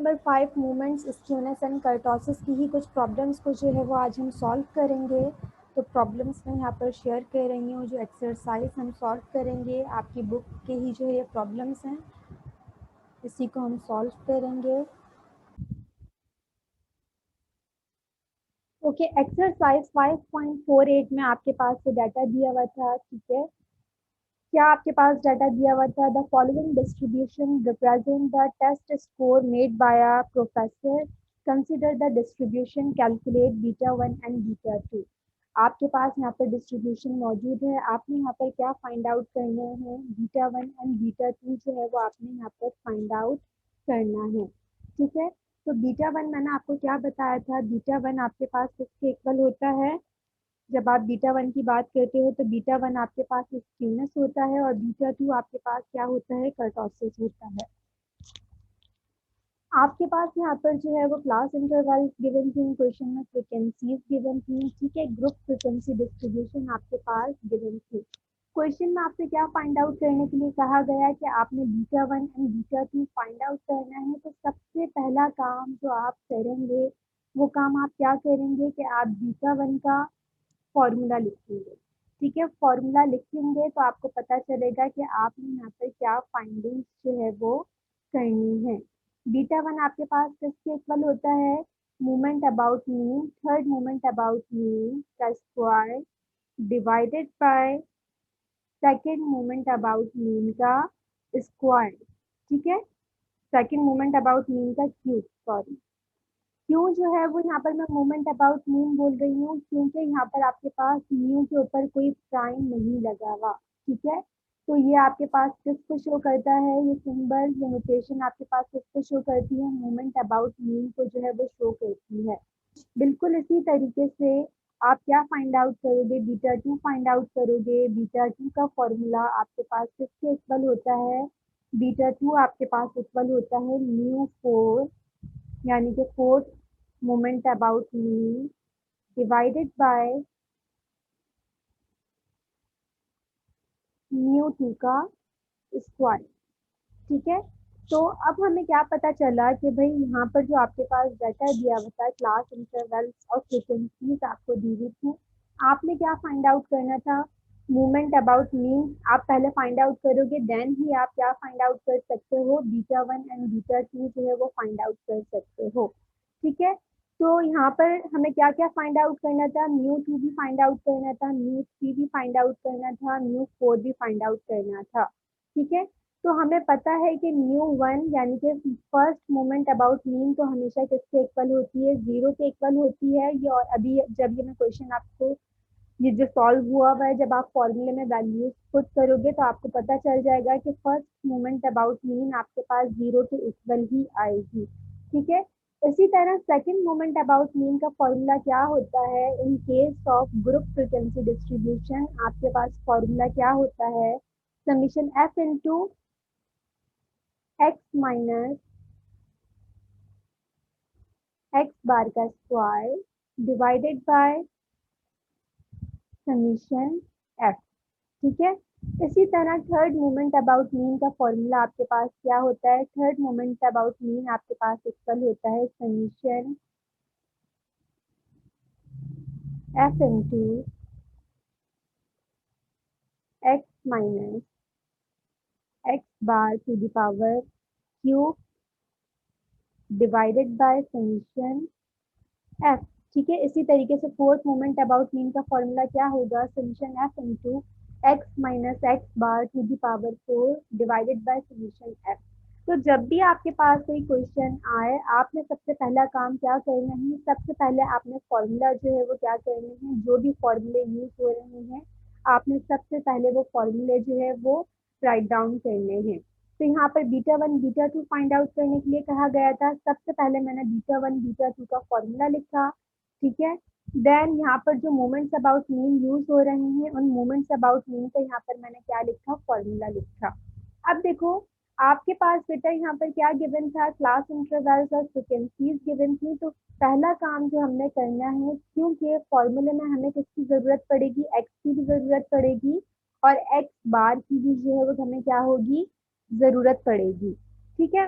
Number 5 movements, skewness and kurtosis की ही कुछ problems को जो है वो आज हम सॉल्व करेंगे। तो प्रॉब्लम्स मैं यहाँ पर शेयर कर रही हूँ, जो एक्सरसाइज हम सॉल्व करेंगे आपकी बुक के ही जो ये प्रॉब्लम्स हैं, इसी को हम सॉल्व करेंगे। ओके, एक्सरसाइज 5.48 में आपके पास ये डाटा दिया हुआ था, ठीक है। क्या आपके पास डाटा दिया हुआ था? The following distribution represent the test score made by a professor, consider the distribution, calculate beta 1 and beta 2। आपके पास यहाँ पर डिस्ट्रीब्यूशन मौजूद है, आपने यहाँ पर क्या फाइंड आउट करना है? बीटा 1 एंड बीटा 2 जो है वो आपने यहाँ पर फाइंड आउट करना है, ठीक है। तो बीटा 1 मैंने आपको क्या बताया था? बीटा 1 आपके पास किसके इक्वल होता है? जब आप बीटा 1 की बात करते हो तो बीटा 1 आपके पास स्क्यूनेस होता है और बीटा 2 आपके पास क्या होता है? कर्टोसिस होता है। आपके पास यहाँ पर जो है वो क्लास इंटरवल्स गिवन थी, क्वेश्चन में फ्रीक्वेंसीज गिवन थी, ठीक है। ग्रुप फ्रीक्वेंसी डिस्ट्रीब्यूशन आपके पास गिवन थी। क्वेश्चन में आपसे क्या फाइंड आउट करने के लिए कहा गया कि आपने beta 1 and beta 2 find out करना है। तो सबसे पहला काम जो आप करेंगे वो काम आप क्या करेंगे कि आप बीटा 1 का फॉर्मूला लिखेंगे, ठीक है। फॉर्मूला लिखेंगे तो आपको पता चलेगा कि आपने यहाँ पर क्या फाइंडिंग्स जो है वो करनी है। बीटा 1 आपके पास किसके इक्वल होता है? Moment about mean, third moment about mean का square divided by second moment about mean का स्क्वायर, ठीक है। सेकेंड मोमेंट अबाउट मीन का क्यूब, सॉरी। क्यों जो है वो यहाँ पर मैं मोमेंट अबाउट मीन बोल रही हूँ? क्योंकि यहाँ पर आपके पास म्यू के ऊपर कोई प्राइम नहीं लगा हुआ, ठीक है। तो ये आपके पास किसको शो करता है? ये सिंबल, ये नोटेशन आपके पास किसको शो करती है? मोमेंट अबाउट मीन को जो है वो शो करती है। बिल्कुल इसी तरीके से आप क्या फाइंड आउट करोगे? बीटा 2 फाइंड आउट करोगे। बीटा 2 का फॉर्मूला आपके पास किसके इक्वल होता है? बीटा 2 आपके पास इक्वल होता है म्यू 4, यानी कि fourth moment about mean divided by mu 2 का स्क्वायर, ठीक है। तो अब हमें क्या पता चला कि भाई यहाँ पर जो आपके पास डाटा दिया हुआ था, क्लास इंटरवल्स और फ्रीक्वेंसीज आपको दी हुई थी, आपने क्या फाइंड आउट करना था? मोमेंट अबाउट मीन आप पहले फाइंड आउट करोगे, देन ही आप क्या फाइंड आउट कर सकते हो? बीटा 1 एंड बीटा 2 जो है वो फाइंड आउट कर सकते हो, ठीक है। तो यहाँ पर हमें क्या क्या फाइंड आउट करना था? म्यू 2 भी फाइंड आउट करना था, म्यू 3 भी फाइंड आउट करना था, म्यू 4 भी फाइंड आउट करना था, ठीक है। तो हमें पता है कि म्यू 1 यानी कि फर्स्ट मोमेंट अबाउट मीन तो हमेशा किसके इक्वल होती है? 0 के इक्वल होती है। ये और अभी जब ये मैं क्वेश्चन आपको ये जो सॉल्व हुआ हुआ है, जब आप फॉर्मूले में वैल्यूज पुट करोगे तो आपको पता चल जाएगा कि फर्स्ट मोमेंट अबाउट मीन आपके पास 0 के इक्वल ही आएगी, ठीक है। इसी तरह सेकंड मोमेंट अबाउट मीन का फॉर्मूला क्या होता है? In case of group frequency distribution आपके पास फॉर्मूला क्या होता है? Summation F into x minus x bar का square divided by summation F, ठीक है। इसी तरह थर्ड मोमेंट अबाउट मीन का फॉर्मूला आपके पास क्या होता है? थर्ड मोमेंट अबाउट मीन आपके पास इक्वल होता है summation F into x minus x bar to the power cube divided by summation F, ठीक है। इसी तरीके से फोर्थ मोमेंट अबाउट मीन का फॉर्मूला क्या होगा? Summation F into x minus x bar to the power 4 divided by summation F. तो जब भी आपके पास कोई क्वेश्चन आए, आपने सबसे पहला काम क्या करना है? सबसे पहले आपने फॉर्मूला जो है वो क्या करने हैं? जो भी फॉर्मूले यूज हो रहे हैं आपने सबसे पहले वो फॉर्मूले जो है वो राइट डाउन करने हैं। तो यहाँ पर बीटा 1 बीटा 2 फाइंड आउट करने के लिए कहा गया था। सबसे पहले मैंने बीटा 1 बीटा 2 का फॉर्मूला लिखा, ठीक है। देन यहाँ पर जो मोमेंट्स अबाउट मीन यूज हो रहे हैं उन मोमेंट्स अबाउट मीन का यहाँ पर मैंने क्या लिखा? फॉर्मूला लिखा। अब देखो आपके पास बेटा यहाँ पर क्या गिवन था? क्लास इंटरवल्स और फ्रीक्वेंसीज गिवन थी। तो पहला काम जो हमने करना है, क्योंकि फॉर्मूले में हमें किसकी जरूरत पड़ेगी? एक्स की भी जरूरत पड़ेगी और एक्स बार की भी जो है वो हमें क्या होगी? जरूरत पड़ेगी, ठीक है।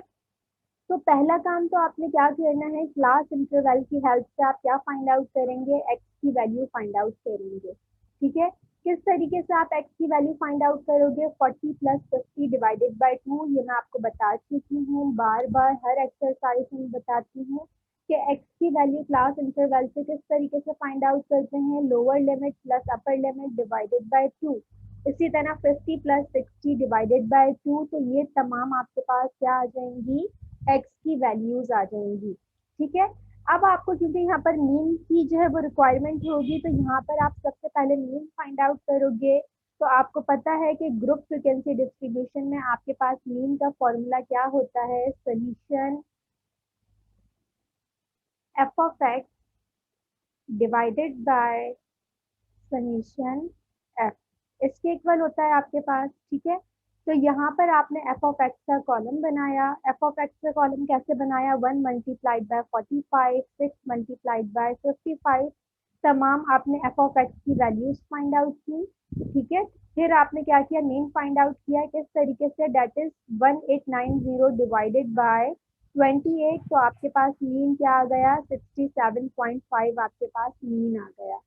तो पहला काम तो आपने क्या करना है, क्लास इंटरवल की हेल्प से आप क्या फाइंड आउट करेंगे, एक्स की वैल्यू फाइंड आउट करेंगे। ठीक है, किस तरीके से आप एक्स की वैल्यू फाइंड आउट करोगे, 40 प्लस 50 डिवाइडेड बाय 2, ये मैं आपको बता चुकी हूँ, बार बार हर एक्सरसाइज में बताती हूँ कि एक्स की वैल्यू क्लास इंटरवल से किस तरीके से फाइंड आउट करते हैं, lower limit plus upper limit divided by 2। इसी तरह 50 प्लस 60 डिवाइडेड बाय 2, तो ये तमाम आपके पास क्या आ जाएंगी, एक्स की वैल्यूज आ जाएंगी। ठीक है, अब आपको क्योंकि यहाँ पर मीन की जो है वो रिक्वायरमेंट होगी, तो यहाँ पर आप सबसे पहले मीन फाइंड आउट करोगे। तो आपको पता है कि ग्रुप फ्रीक्वेंसी डिस्ट्रीब्यूशन में आपके पास मीन का फॉर्मूला क्या होता है, solution F of x divided by summation F, इसके इक्वल होता है आपके पास। ठीक है, तो यहाँ पर आपने एफ ऑफ एक्स का कॉलम बनाया, एफ ऑफ एक्स का कॉलम कैसे बनाया, 1 मल्टीप्लाइड बाय 45, 6 मल्टीप्लाइड बाय 55, तमाम आपने एफ ऑफ एक्स की वैल्यूज फाइंड आउट की। ठीक है, फिर आपने क्या किया, मीन फाइंड आउट किया, किस तरीके से, डेट इज 1890 डिवाइडेड बाय 28, तो आपके पास मीन क्या आ गया, 67.5 आपके पास मीन आ गया।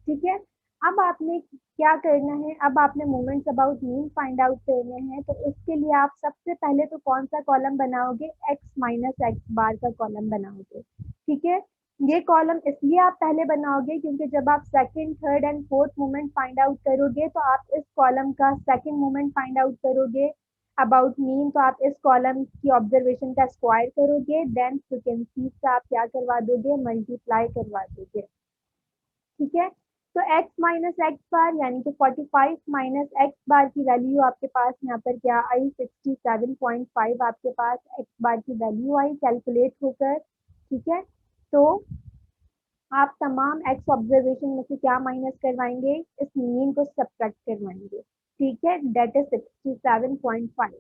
ठीक है, अब आपने क्या करना है, अब आपने moments about mean find out करने हैं, तो उसके लिए आप सबसे पहले तो कौन सा कॉलम बनाओगे, एक्स माइनस एक्स बार का कॉलम बनाओगे। ठीक है, ये कॉलम इसलिए आप पहले बनाओगे क्योंकि जब आप second, third and fourth moment find out करोगे तो आप इस कॉलम का सेकंड मोमेंट फाइंड आउट करोगे अबाउट मीन, तो आप इस कॉलम की ऑब्जर्वेशन का स्क्वायर करोगे, देन फ्रीक्वेंसी से आप क्या करवा दोगे, मल्टीप्लाई करवा दोगे। ठीक है, तो x माइनस एक्स बार यानी कि 45 माइनस एक्स बार की वैल्यू आपके पास यहाँ पर क्या आई, 67.5 आपके पास x बार की वैल्यू आई कैलकुलेट होकर। ठीक है, तो आप तमाम x ऑब्जर्वेशन में से क्या माइनस करवाएंगे, इस मीन को सब्ट्रैक्ट करवाएंगे। ठीक है, डेट इज 67.5,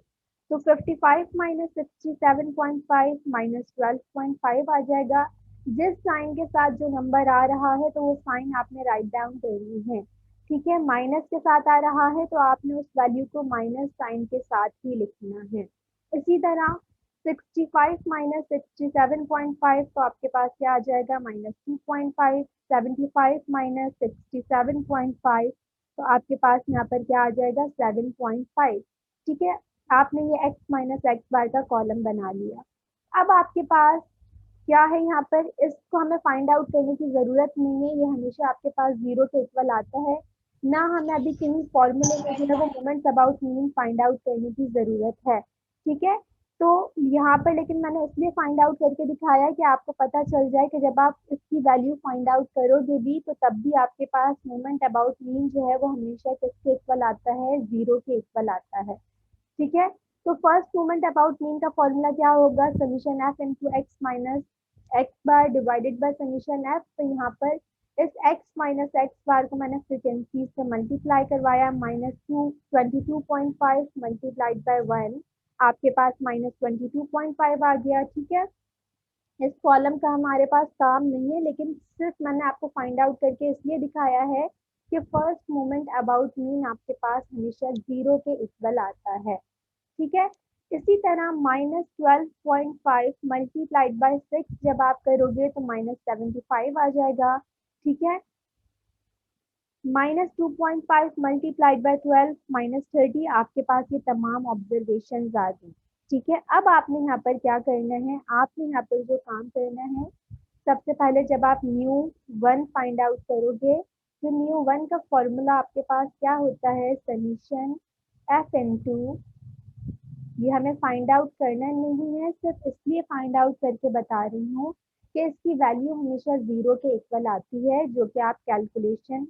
तो 55 माइनस 67.5 माइनस 12.5 आ जाएगा। जिस साइन के साथ जो नंबर आ रहा है तो वो साइन आपने राइट डाउन करनी है। ठीक है, माइनस के साथ आ रहा है तो आपने उस वैल्यू को माइनस साइन के साथ ही लिखना है। इसी तरह 65 माइनस 67.5, तो आपके पास क्या आ जाएगा, -2.5, 75 माइनस 67.5, तो आपके पास यहाँ पर क्या आ जाएगा, 7.5। ठीक है, आपने ये x माइनस एक्स बार का कॉलम बना लिया। अब आपके पास क्या है, यहाँ पर इसको हमें फाइंड आउट करने की जरूरत नहीं है, ये हमेशा आपके पास जीरो के इक्वल आता है, ना हमें अभी किसी फॉर्मूले में जो है वो moments about mean find out करने की जरूरत है। ठीक है, तो यहाँ पर लेकिन मैंने इसलिए फाइंड आउट करके दिखाया है कि आपको पता चल जाए कि जब आप इसकी वैल्यू फाइंड आउट करोगे भी तो तब भी आपके पास मोमेंट अबाउट मीन जो है वो हमेशा किसके इक्वल आता है, जीरो के इक्वल आता है। ठीक है, तो फर्स्ट मोमेंट अबाउट मीन का फॉर्मूला क्या होगा, summation F into x minus x bar divided by summation F, तो यहाँ पर इस x माइनस एक्स बार को मैंने फ्रीक्वेंसी से मल्टीप्लाई करवाया, -22.5 मल्टीप्लाइड बाय 1, आपके पास -22.5 आ गया। ठीक है, इस कॉलम का हमारे पास काम नहीं है, लेकिन सिर्फ मैंने आपको फाइंड आउट करके इसलिए दिखाया है कि फर्स्ट मोमेंट अबाउट मीन आपके पास हमेशा जीरो के इक्वल आता है। ठीक है, इसी तरह -12.5 मल्टीप्लाइड बाय 6 जब आप करोगे तो -75 आ जाएगा। ठीक है, -2.5 मल्टीप्लाइड बाय 12 -30, आपके पास ये तमाम ऑब्जर्वेशन आ गई। ठीक है, अब आपने यहाँ पर क्या करना है, आपने यहाँ पर जो काम करना है, सबसे पहले जब आप μ1 फाइंड आउट करोगे तो μ1 का फॉर्मूला आपके पास क्या होता है, समीशन एफ इंटू, ये हमें फाइंड आउट करना नहीं है, सिर्फ इसलिए फाइंड आउट करके बता रही हूँ कि इसकी वैल्यू हमेशा जीरो के इक्वल आती है, जो कि आप कैलकुलेशन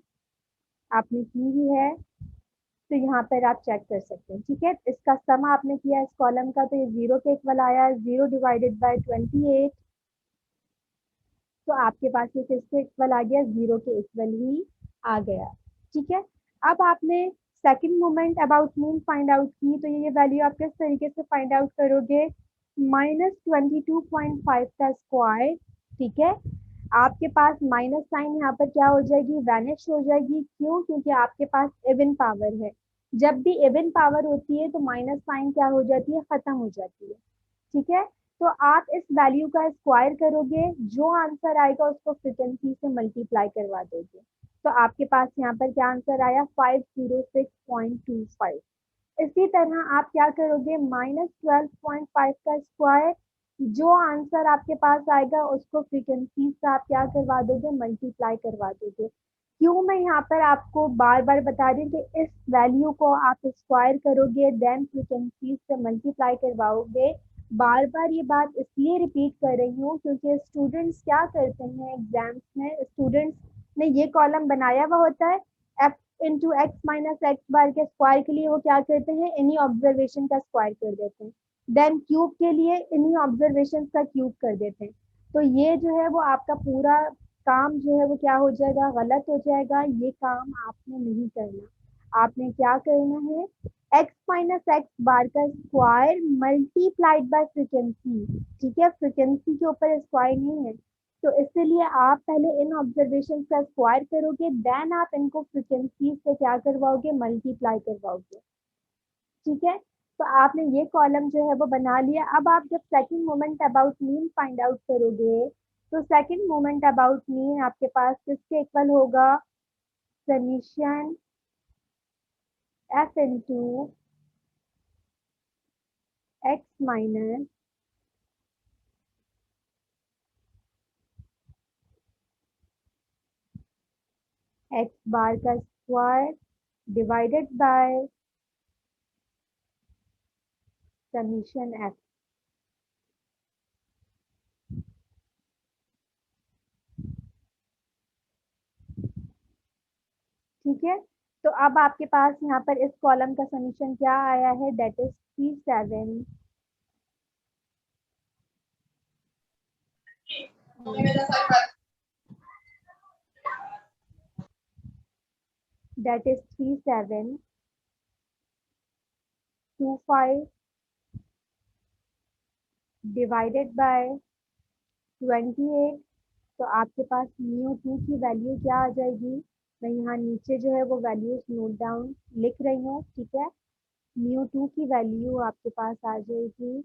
आपने की हुई है, तो यहाँ पर आप चेक कर सकते हैं। ठीक है, इसका सम आपने किया इस कॉलम का, तो ये जीरो के इक्वल आया, 0 डिवाइडेड बाय 28, तो आपके पास ये किसके इक्वल आ गया, जीरो के इक्वल ही आ गया। ठीक है, अब आपने second moment about mean find out की, तो ये वैल्यू आप किस तरीके से फाइंड आउट करोगे, -22.5 का स्क्वायर। ठीक है, आपके पास माइनस साइन यहाँ पर क्या हो जाएगी, वैनिश हो जाएगी, क्यों, क्योंकि आपके पास इवन पावर है, जब भी इवन पावर होती है तो माइनस साइन क्या हो जाती है, खत्म हो जाती है। ठीक है, तो आप इस वैल्यू का स्क्वायर करोगे, जो आंसर आएगा उसको फ्रिक्वेंसी से मल्टीप्लाई करवा दोगे। तो आपके पास यहाँ पर क्या आंसर आया 506.25। इसी तरह आप क्या करोगे, -12.5 का स्क्वायर, जो आंसर आपके पास आएगा उसको फ्रीक्वेंसी से आप क्या करवा दोगे, मल्टीप्लाई करवा दोगे। क्यों मैं यहाँ पर आपको बार बार बता रही हूँ कि इस वैल्यू को आप स्क्वायर करोगे देन फ्रीक्वेंसी से मल्टीप्लाई करवाओगे। बार बार ये बात इसलिए रिपीट कर रही हूँ क्योंकि स्टूडेंट्स क्या करते हैं एग्जाम्स में, स्टूडेंट्स ने ये कॉलम बनाया हुआ होता है, f into x minus x bar के स्क्वायर के लिए वो क्या करते हैं, इन्हीं ऑब्जर्वेशन का स्क्वायर कर देते हैं, देन क्यूब के लिए इन्हीं ऑब्जर्वेशन का क्यूब कर देते हैं। तो ये जो है वो आपका पूरा काम जो है वो क्या हो जाएगा, गलत हो जाएगा। ये काम आपने नहीं करना। आपने क्या करना है, एक्स माइनस एक्स बार का स्क्वायर मल्टीप्लाइड बाय फ्रिक्वेंसी। ठीक है, फ्रिक्वेंसी के ऊपर स्क्वायर नहीं है, तो इसीलिए आप पहले इन ऑब्जर्वेशन का स्क्वायर करोगे, देन आप इनको फ्रिक्वेंसी से क्या करवाओगे, मल्टीप्लाई करवाओगे। ठीक है, तो आपने ये कॉलम जो है वो बना लिया। अब आप जब second moment about mean find out करोगे, तो सेकंड मोमेंट अबाउट मीन आपके पास किसके इक्वल होगा, summation F into x minus x bar का square divided by summation F. ठीक है, तो अब आपके पास यहाँ पर इस कॉलम का समीशन क्या आया है, that is 37, that is 3725 divided by 28। तो आपके पास μ2 की वैल्यू क्या आ जाएगी, मैं यहाँ नीचे जो है वो वैल्यूज नोट डाउन लिख रही हूँ। ठीक है, μ2 की वैल्यू आपके पास आ जाएगी,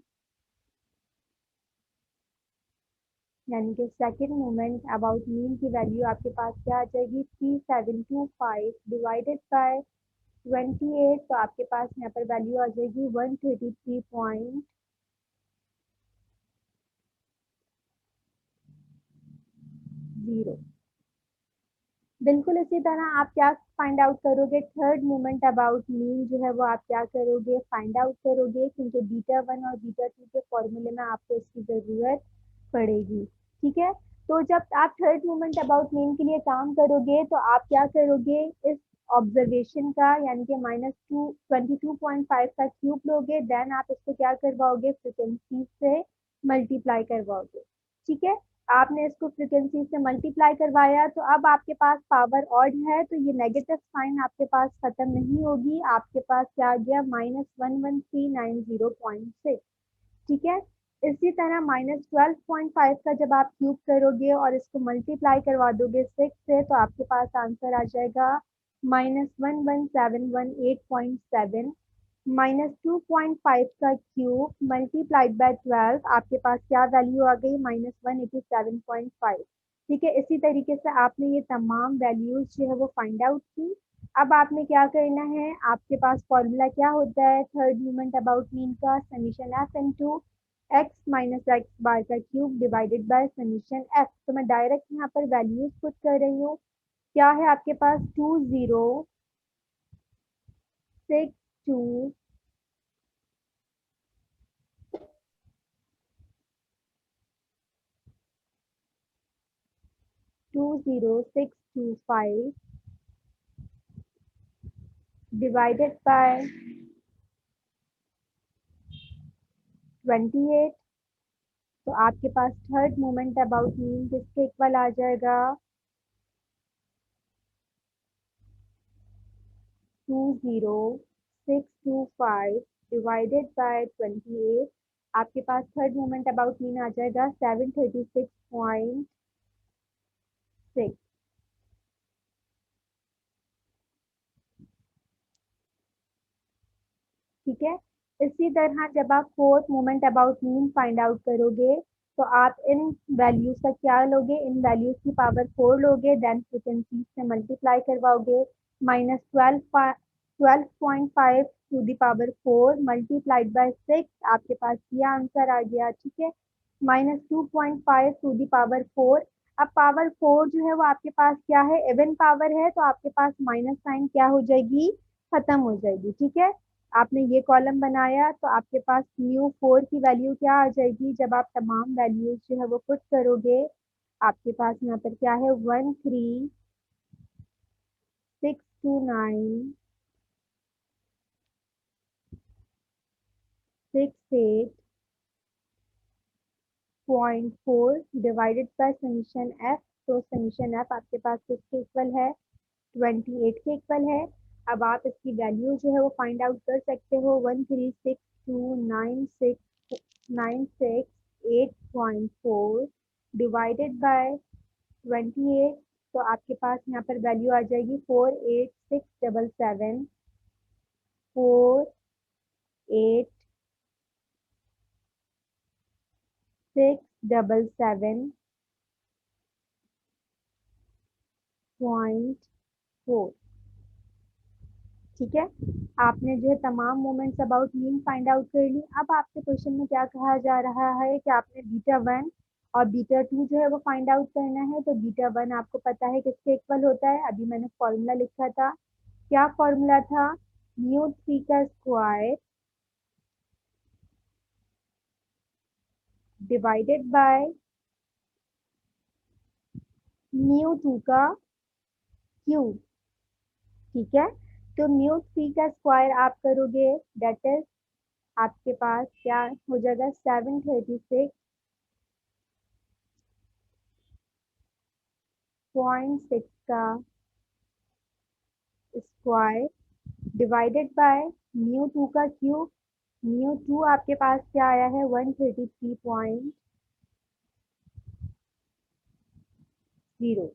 यानी कि सेकंड मोमेंट अबाउट मीन की वैल्यू आपके पास क्या आ जाएगी, 3725 डिवाइडेड बाय 28। तो आपके पास यहाँ पर वैल्यू आ जाएगी 133.0। बिल्कुल इसी तरह आप क्या फाइंड आउट करोगे, थर्ड मोमेंट अबाउट मीन जो है वो आप क्या करोगे, फाइंड आउट करोगे, क्योंकि बीटा 1 और बीटा 2 के फॉर्मूले में आपको इसकी ज़रूरत पड़ेगी। ठीक है, तो जब आप थर्ड मोमेंट अबाउट मीन के लिए काम करोगे तो आप क्या करोगे, इस ऑब्जर्वेशन का यानी कि -22.5 का क्यूब लोगे, देन आप इसको क्या करवाओगे, फ्रिक्वेंसी से मल्टीप्लाई करवाओगे। ठीक है, आपने इसको फ्रिक्वेंसी से मल्टीप्लाई करवाया, तो अब आपके पास पावर ऑड है, तो ये नेगेटिव साइन आपके पास खत्म नहीं होगी, आपके पास क्या आ गया, -11390.6। ठीक है, इसी तरह -12.5 का जब आप क्यूब करोगे और इसको मल्टीप्लाई करवा दोगे 6 से, तो आपके पास आंसर आ जाएगा -11718.7। -2.5 का क्यूब मल्टीप्लाइड बाय 12, आपके पास क्या वैल्यू आ गई, -187.5। ठीक है, इसी तरीके से आपने ये तमाम वैल्यूज जो है वो फाइंड आउट की। अब आपने क्या करना है, आपके पास फॉर्मूला क्या होता है थर्ड मोमेंट अबाउट मीन का, summation f into x minus x bar का cube divided by summation F. तो मैं डायरेक्ट यहाँ पर वैल्यूज पुट कर रही हूँ। क्या है आपके पास, 2062 20625 divided by 28। तो आपके पास थर्ड मोमेंट अबाउट मीन किसके इक्वल आ जाएगा, 20625 डिवाइडेड बाय 28। आपके पास थर्ड मोमेंट अबाउट मीन आ जाएगा 736.6। ठीक है, इसी तरह जब आप fourth moment about mean find out करोगे तो आप इन वैल्यूज का क्या लोगे, इन वैल्यूज की पावर 4 लोगे, देन फ्रिक्वेंसी से मल्टीप्लाई करवाओगे, -12.5 to the power 4 multiplied by 6, आपके पास ये आंसर आ गया। ठीक है, -2.5 टू द पावर 4। अब पावर 4 जो है वो आपके पास क्या है, इवन पावर है, तो आपके पास माइनस साइन क्या हो जाएगी, खत्म हो जाएगी। ठीक है, आपने ये कॉलम बनाया तो आपके पास म्यू 4 की वैल्यू क्या आ जाएगी, जब आप तमाम वैल्यूज जो है वो पुट करोगे, आपके पास यहाँ पर क्या है, 13,629,68.4 डिवाइडेड बाय समीशन एफ। तो समीशन एफ आपके पास किसके इक्वल है, 28 के इक्वल है। अब आप इसकी वैल्यू जो है वो फाइंड आउट कर सकते हो, 1362968.4 डिवाइडेड बाय 28। तो आपके पास यहाँ पर वैल्यू आ जाएगी 48677.4। ठीक है, आपने जो है तमाम moments about mean find out कर ली। अब आपसे क्वेश्चन में क्या कहा जा रहा है कि आपने बीटा 1 और बीटा 2 जो है वो फाइंड आउट करना है। तो बीटा 1 आपको पता है किसके इक्वल होता है, अभी मैंने फॉर्मूला लिखा था, क्या फॉर्मूला था, μ3 का स्क्वायर डिवाइडेड बाय μ2 का क्यूब। ठीक है, तो μ3 का स्क्वायर आप करोगे, दैट इज आपके पास क्या हो जाएगा, 736.6 का स्क्वायर डिवाइडेड बाय μ2 का क्यूब। μ2 आपके पास क्या आया है, 133.0।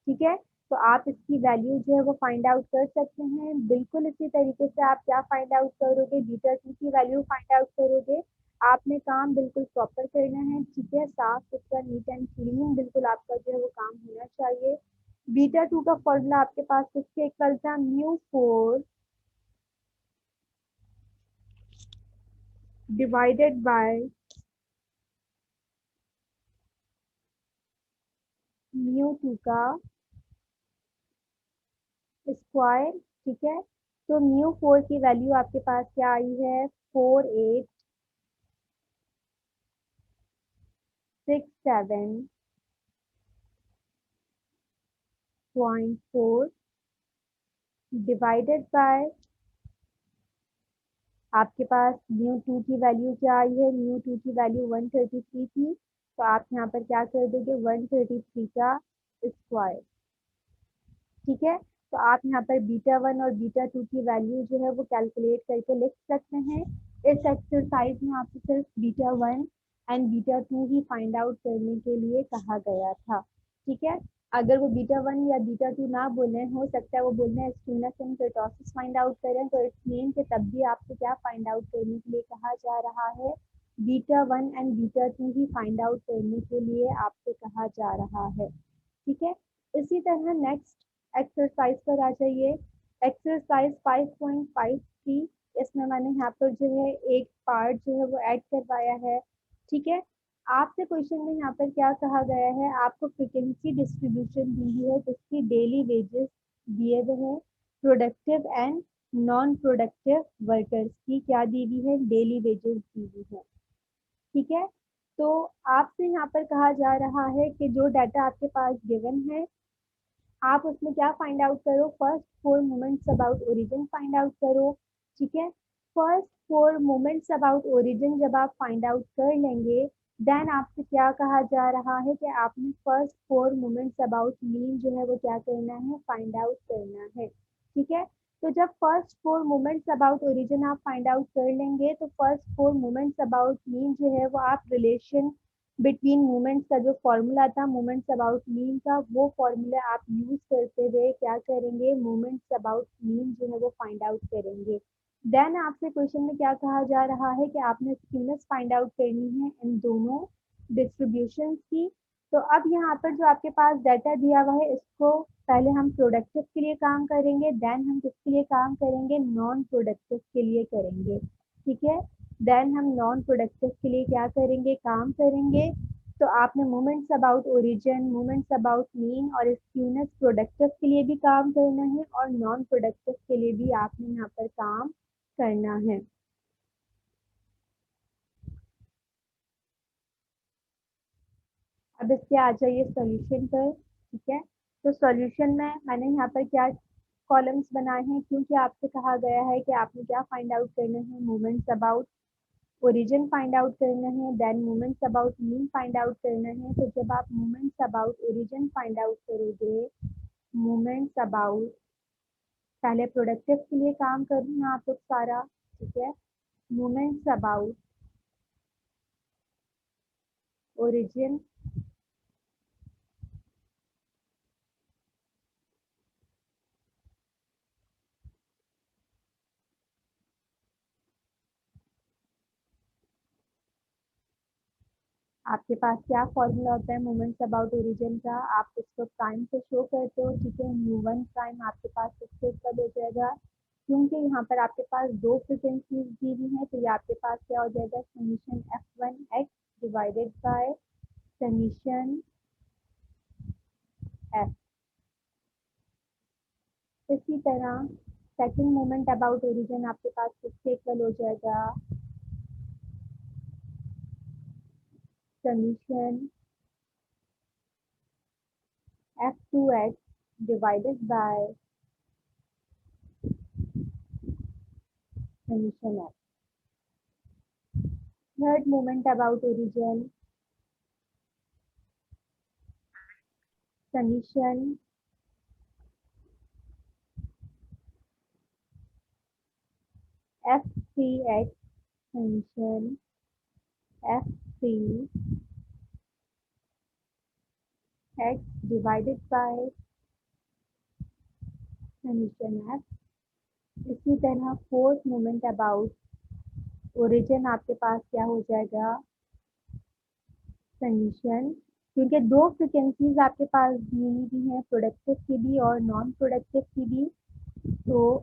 ठीक है, तो आप इसकी वैल्यू जो है वो फाइंड आउट कर सकते हैं। बिल्कुल इसी तरीके से आप क्या फाइंड आउट करोगे, बीटा 2 की वैल्यू फाइंड आउट करोगे। आपने काम बिल्कुल प्रॉपर करना है। ठीक है, साफ सुथरा नीट एंड क्लीन बिल्कुल आपका जो है वो काम होना चाहिए। बीटा 2 का फॉर्मूला आपके पास किसके इक्वल था, μ4 डिवाइडेड बाय μ2 का स्क्वायर। ठीक है, तो μ4 की वैल्यू आपके पास क्या आई है, 4867.4 डिवाइडेड बाय आपके पास μ2 की वैल्यू क्या आई है, μ2 की वैल्यू 133 थी, तो आप यहाँ पर क्या कर दोगे, 133 का स्क्वायर। ठीक है, तो आप यहाँ पर बीटा 1 और बीटा 2 की वैल्यू जो है वो कैलकुलेट करके लिख सकते हैं। इस एक्सरसाइज में आपको सिर्फ beta 1 and beta 2 he find out करने के लिए कहा गया था। ठीक है, अगर वो बीटा 1 या बीटा 2 ना बोले, हो सकता है वो बोलने हैं stimulus and kurtosis find out करें, तो इट्स मीन कि तब भी आपको क्या फाइंड आउट करने के लिए कहा जा रहा है, beta 1 and beta 2 he find out करने के लिए आपसे कहा जा रहा है। ठीक है, इसी तरह नेक्स्ट एक्सरसाइज पर आ जाइए। एक्सरसाइज 5.53, इसमें मैंने यहाँ पर जो है एक पार्ट जो है वो ऐड करवाया है। ठीक है, आपसे क्वेश्चन में यहाँ पर क्या कहा गया है, आपको फ्रीक्वेंसी डिस्ट्रीब्यूशन दी हुई है जिसकी डेली वेजेस दिए हुए हैं, productive and non productive workers की क्या दी हुई है, डेली वेजेस दी हुई है। ठीक है, तो आपसे यहाँ पर कहा जा रहा है कि जो डाटा आपके पास गिवन है, आप उसमें क्या फाइंड आउट करो, first 4 moments about origin find out करो। ठीक है, फर्स्ट 4 मोमेंट्स अबाउट ओरिजिन जब आप फाइंड आउट कर लेंगे, देन आपसे क्या कहा जा रहा है कि आपने फर्स्ट 4 मोमेंट्स अबाउट मीन जो है वो क्या करना है, फाइंड आउट करना है। ठीक है, तो जब फर्स्ट 4 मोमेंट्स अबाउट ओरिजिन आप फाइंड आउट कर लेंगे, तो फर्स्ट 4 मोमेंट्स अबाउट मीन जो है वो आप रिलेशन बिटवीन मूवमेंट्स का जो फॉर्मूला था मूवमेंट्स अबाउट मीन का, वो फॉर्मूला आप यूज करते हुए क्या करेंगे, मूवमेंट्स अबाउट मीन जो है वो फाइंड आउट करेंगे। देन आपसे क्वेश्चन में क्या कहा जा रहा है कि आपने स्क्यूनेस फाइंड आउट करनी है इन दोनों डिस्ट्रीब्यूशन की। तो अब यहाँ पर जो आपके पास डाटा दिया हुआ है, इसको पहले हम प्रोडक्टिव के लिए काम करेंगे, देन हम किसके लिए काम करेंगे, नॉन प्रोडक्टिव के लिए करेंगे। ठीक है, देन हम नॉन प्रोडक्टिव के लिए क्या करेंगे, काम करेंगे। तो आपने moments about origin, moments about mean और स्क्यूनेस प्रोडक्टिव के लिए भी काम करना है और नॉन प्रोडक्टिव के लिए भी आपने यहाँ पर काम करना है। अब इसके आ जाइए सॉल्यूशन पर। ठीक है, तो सॉल्यूशन में मैंने यहाँ पर क्या कॉलम्स बनाए हैं, क्योंकि आपसे कहा गया है कि आपने क्या फाइंड आउट करना है, moments about origin find out करना है, then moments about mean find out करना है। तो जब आप moments about origin find out करोगे, मोमेंट्स अबाउट, पहले प्रोडक्टिव के लिए काम करना आप लोग सारा। ठीक है, मोमेंट्स अबाउट ओरिजिन, आपके पास क्या फॉर्मूला होता है मोमेंट्स अबाउट ओरिजिन का, आप इसको प्राइम से शो करते हो। ठीक है, म्यू वन प्राइम आपके पास इससे कब हो जाएगा, क्योंकि यहाँ पर आपके पास दो फ्रिक्वेंसीज दी हुई है, तो ये आपके पास क्या हो जाएगा, summation F one x divided by summation F. इसी तरह सेकंड मोमेंट अबाउट ओरिजिन आपके पास किससे इक्वल हो जाएगा, summation F to x divided by summation F. Third moment about origin, summation F three x summation F three x divided by summation F. इसी तरह fourth moment about origin आपके पास क्या हो जाएगा, समीशन, क्योंकि दो फ्रिक्वेंसीज आपके पास दी हुई हैं, प्रोडक्टिव की भी और नॉन प्रोडक्टिव की भी। तो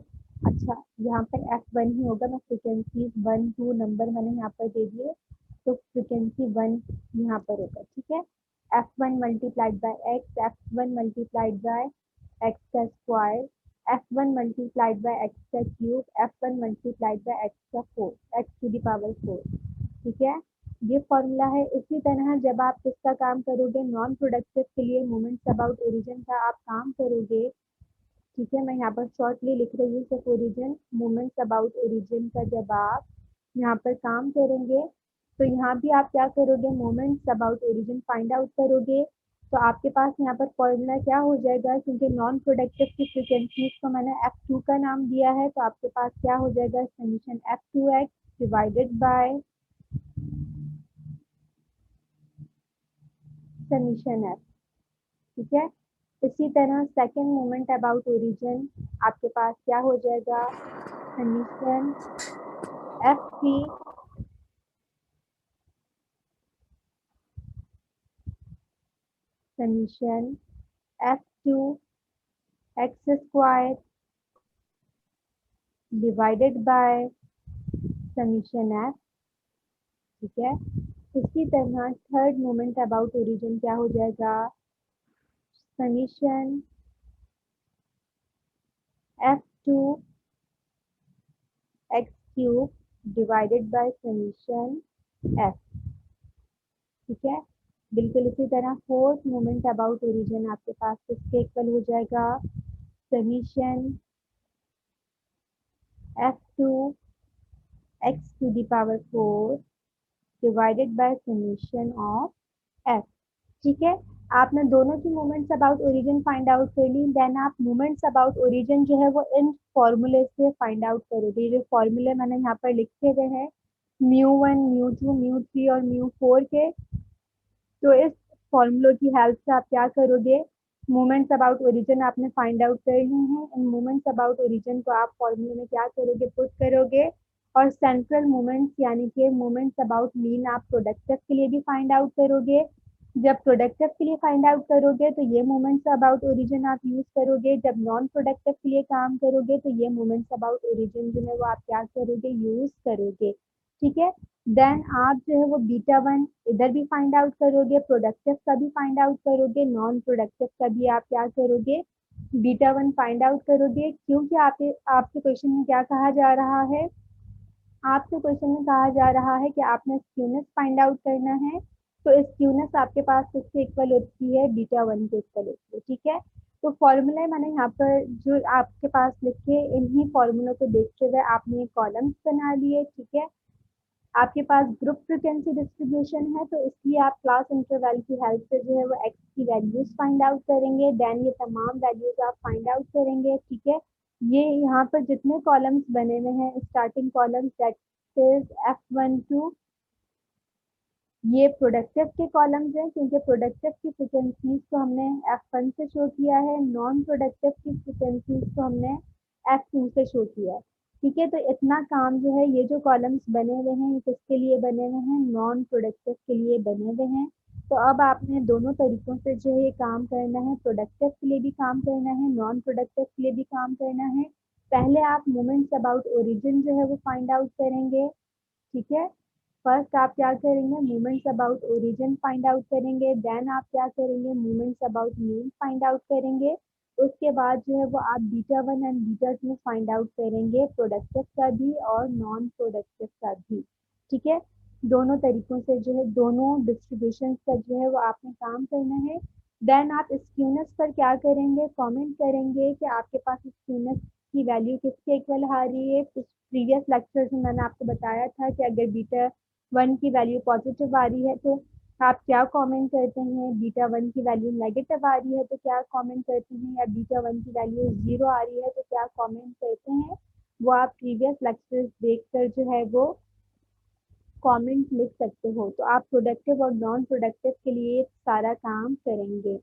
अच्छा, यहाँ पर एफ वन ही होगा, मैं फ्रिक्वेंसीज वन टू नंबर मैंने यहाँ पर दे दिए, तो फ्रिक्वेंसी वन यहाँ पर होगा। ठीक है, f one multiplied by x, f one multiplied by x का square, f one multiplied by x का cube, f one multiplied by x का four, x to the power four. ठीक है, ये फॉर्मूला है। इसी तरह जब आप किसका काम करोगे, नॉन प्रोडक्टिव के लिए मोमेंट्स अबाउट ओरिजिन का आप काम करोगे। ठीक है, मैं यहाँ पर शॉर्टली लिख रही हूँ सिर्फ ओरिजिन, मोमेंट्स अबाउट ओरिजिन का जब आप यहाँ पर काम करेंगे, तो यहाँ भी आप क्या करोगे, moments about origin find out करोगे। तो आपके पास यहाँ पर फॉर्मूला क्या हो जाएगा, क्योंकि नॉन प्रोडक्टिव की फ्रिक्वेंसीज को मैंने एफ टू का नाम दिया है, तो आपके पास क्या हो जाएगा, summation F to x divided by summation F. ठीक है, इसी तरह सेकंड मोमेंट अबाउट ओरिजिन आपके पास क्या हो जाएगा, summation F three summation F to x square divided by summation F. ठीक है, इसी तरह थर्ड मोमेंट अबाउट ओरिजिन क्या हो जाएगा, summation F to x cube divided by summation F. ठीक है, बिल्कुल इसी तरह फोर्थ मोमेंट अबाउट ओरिजिन आपके पास किसके इक्वल हो जाएगा, summation F to X to the power four divided by summation of F. ठीक है, आपने दोनों की moments about origin find out कर ली, देन आप मोमेंट्स अबाउट ओरिजिन जो है वो इन फॉर्मूले से फाइंड आउट करोगे। जो फॉर्मूले मैंने यहाँ पर लिखे गए हैं, mu one, mu two, mu three और म्यू फोर के, तो इस फॉर्मूलों की हेल्प से आप क्या करोगे, मोमेंट्स अबाउट ओरिजिन आपने फाइंड आउट कर ली हैं। इन मोमेंट्स अबाउट ओरिजिन को आप फॉर्मूले में क्या करोगे, पुट करोगे। और सेंट्रल मोमेंट्स यानी कि मोमेंट्स अबाउट मीन आप प्रोडक्टिव के लिए भी फाइंड आउट करोगे। जब प्रोडक्टिव के लिए फाइंड आउट करोगे तो ये मोमेंट्स अबाउट ओरिजिन आप यूज करोगे। जब नॉन प्रोडक्टिव के लिए काम करोगे तो ये मोमेंट्स अबाउट ओरिजिन जो है वो आप क्या करोगे, यूज करोगे। ठीक है। देन आप जो है वो बीटा वन इधर भी फाइंड आउट करोगे, प्रोडक्टिव का भी फाइंड आउट करोगे, नॉन प्रोडक्टिव का भी आप क्या करोगे, बीटा वन फाइंड आउट करोगे। क्योंकि आपके क्वेश्चन में क्या कहा जा रहा है, आपके क्वेश्चन में कहा जा रहा है कि आपने स्क्यूनेस फाइंड आउट करना है। तो स्क्यूनेस आपके पास किसके इक्वल होती है, बीटा वन के इक्वल होती है। ठीक है। तो फॉर्मूला मैंने यहाँ पर जो आपके पास लिखे, इन्हीं फॉर्मूलों को देखते हुए आपने कॉलम्स बना लिए। ठीक है। आपके पास ग्रुप फ्रीक्वेंसी डिस्ट्रीब्यूशन है तो इसलिए आप क्लास इंटरवल की हेल्प से जो है वो एक्स की वैल्यूज फाइंड आउट करेंगे। देन ये तमाम वैल्यूज आप फाइंड आउट करेंगे। ठीक है। ये यहाँ पर जितने कॉलम्स बने हुए हैं, starting columns that is F1 to, ये प्रोडक्टिव के कॉलम्स हैं क्योंकि प्रोडक्टिव की फ्रिक्वेंसीज को हमने F1 से शो किया है, नॉन प्रोडक्टिव की फ्रिक्वेंसीज को हमने F2 से शो किया है। ठीक है। तो इतना काम जो है, ये जो कॉलम्स बने हुए हैं ये किसके लिए बने हुए हैं, नॉन प्रोडक्टिव के लिए बने हुए हैं। तो अब आपने दोनों तरीकों से जो है ये काम करना है, प्रोडक्टिव के लिए भी काम करना है, नॉन प्रोडक्टिव के लिए भी काम करना है। पहले आप मोमेंट्स अबाउट ओरिजिन जो है वो फाइंड आउट करेंगे। ठीक है। फर्स्ट आप क्या करेंगे, moments about origin find out करेंगे। देन आप क्या करेंगे, moments about mean find out करेंगे। उसके बाद जो है वो आप beta one and beta two find out करेंगे, प्रोडक्टिव का भी और नॉन प्रोडक्टिव का भी। ठीक है। दोनों तरीकों से जो है, दोनों डिस्ट्रीब्यूशन का जो है वो आपने काम करना है। देन आप स्क्यूनेस पर क्या करेंगे, कमेंट करेंगे कि आपके पास स्क्यूनेस की वैल्यू किसके इक्वल आ रही है। प्रीवियस लेक्चर्स में मैंने आपको बताया था कि अगर बीटा वन की वैल्यू पॉजिटिव आ रही है तो आप क्या कमेंट करते हैं, बीटा वन की वैल्यू नेगेटिव आ रही है तो क्या कमेंट करते हैं, या बीटा वन की वैल्यू जीरो आ रही है तो क्या कमेंट करते हैं। वो आप प्रीवियस लेक्चर्स देखकर जो है वो कमेंट लिख सकते हो। तो आप प्रोडक्टिव और नॉन प्रोडक्टिव के लिए सारा काम करेंगे।